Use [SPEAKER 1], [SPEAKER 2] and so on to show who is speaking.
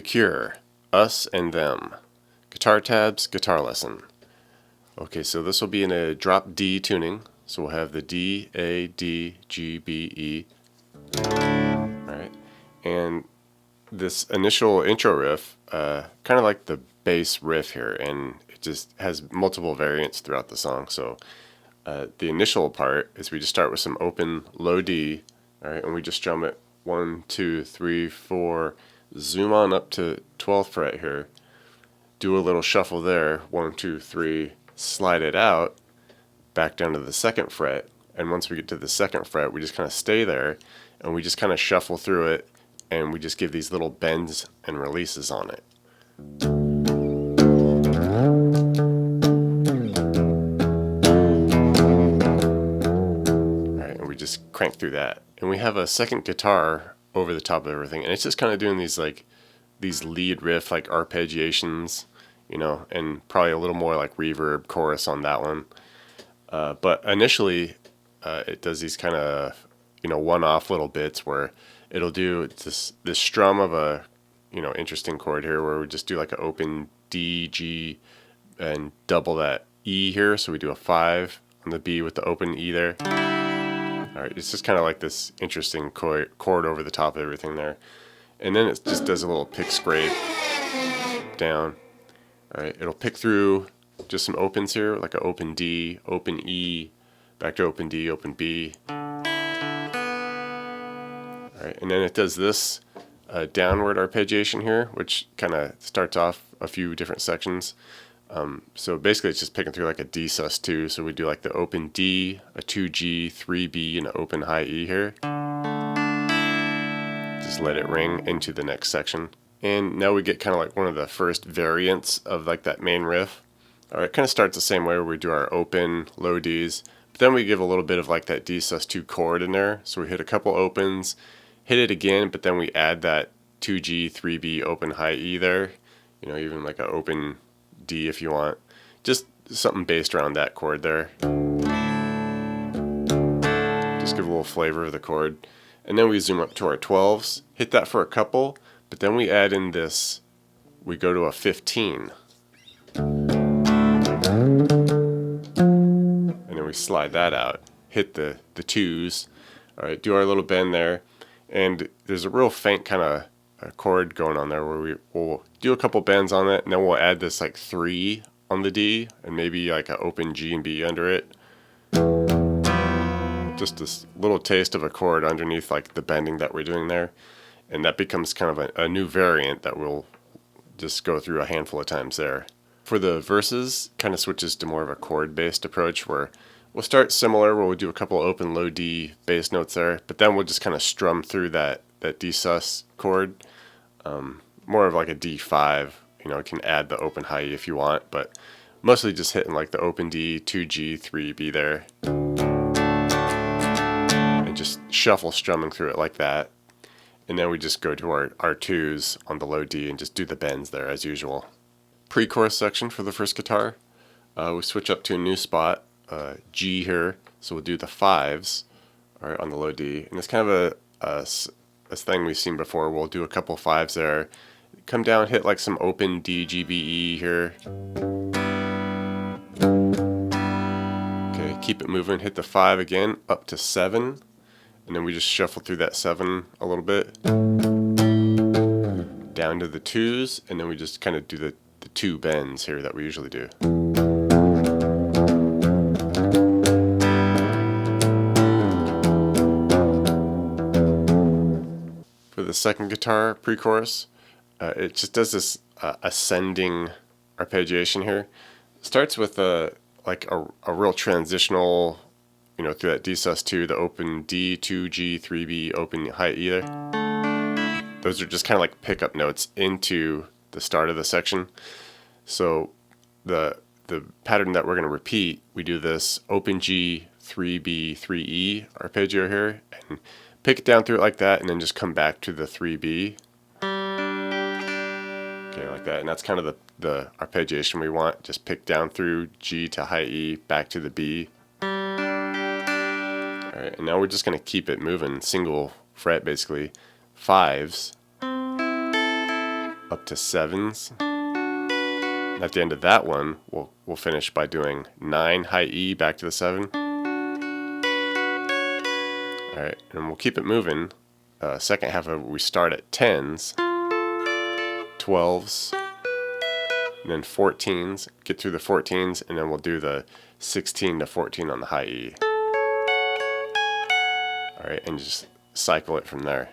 [SPEAKER 1] Cure, Us and Them, Guitar Tabs, Guitar Lesson. Okay, so this will be in a drop D tuning. So we'll have the D, A, D, G, B, E. Alright, and this initial intro riff, kind of like the bass riff here, and it just has multiple variants throughout the song. So the initial part is we just start with some open low D, alright, and we just strum it 1, 2, 3, 4, zoom on up to 12th fret here, do a little shuffle there, 1, 2, 3, slide it out, back down to the 2nd fret, and once we get to the 2nd fret, we just kind of stay there, and we just kind of shuffle through it, and we just give these little bends and releases on it. Alright, and we just crank through that. And we have a second guitar over the top of everything, and it's just kind of doing these lead riff like arpeggiations, you know, and probably a little more like reverb chorus on that one. But initially, it does these kind of, you know, one-off little bits where it'll do this strum of a, you know, interesting chord here where we just do like an open D, G, and double that E here. So we do a 5 on the B with the open E there. Alright, it's just kind of like this interesting chord over the top of everything there. And then it just does a little pick scrape down. Alright, it'll pick through just some opens here, like an open D, open E, back to open D, open B. Alright, and then it does this downward arpeggiation here, which kind of starts off a few different sections. So basically it's just picking through like a D sus2, so we do like the open D, a 2G, 3B, and an open high E here. Just let it ring into the next section. And now we get kind of like one of the first variants of like that main riff. Alright, it kind of starts the same way where we do our open, low Ds, but then we give a little bit of like that D sus2 chord in there. So we hit a couple opens, hit it again, but then we add that 2G, 3B, open high E there. You know, even like an open D if you want. Just something based around that chord there. Just give a little flavor of the chord. And then we zoom up to our 12s, hit that for a couple, but then we add in this, we go to a 15. And then we slide that out, hit the 2s, alright, do our little bend there, and there's a real faint kind of chord going on there where we'll do a couple bends on it, and then we'll add this like 3 on the D, and maybe like an open G and B under it. Just this little taste of a chord underneath like the bending that we're doing there, and that becomes kind of a new variant that we'll just go through a handful of times there. For the verses, kind of switches to more of a chord-based approach where we'll start similar, where we'll do a couple open low D bass notes there, but then we'll just kind of strum through that D sus chord, more of like a D5. You know, you can add the open high E if you want, but mostly just hitting like the open D, 2G, 3B there, and just shuffle strumming through it like that. And then we just go to our 2s on the low D and just do the bends there as usual. Pre-chorus section for the first guitar, we switch up to a new spot, G here, so we'll do the 5s, alright, on the low D, and it's kind of a thing we've seen before. We'll do a couple 5s there, come down, hit like some open D, G, B, E here. Okay, keep it moving, hit the 5 again, up to 7, and then we just shuffle through that 7 a little bit, down to the 2s, and then we just kind of do the 2 bends here that we usually do. For the second guitar pre-chorus, it just does this ascending arpeggiation here. It starts with a real transitional, you know, through that D sus2, the open D, 2G, 3B, open high E there. Those are just kind of like pickup notes into the start of the section. So the pattern that we're going to repeat, we do this open G, 3B, 3E arpeggio here, and pick it down through it like that, and then just come back to the 3B. Okay, like that, and that's kind of the arpeggiation we want. Just pick down through G to high E, back to the B. Alright, and now we're just going to keep it moving, single fret basically, 5s. up to 7s. At the end of that one, we'll finish by doing 9 high E back to the 7. Alright, and we'll keep it moving. Second half of it, we start at 10s, 12s, and then 14s, get through the 14s, and then we'll do the 16 to 14 on the high E. Alright, and just cycle it from there.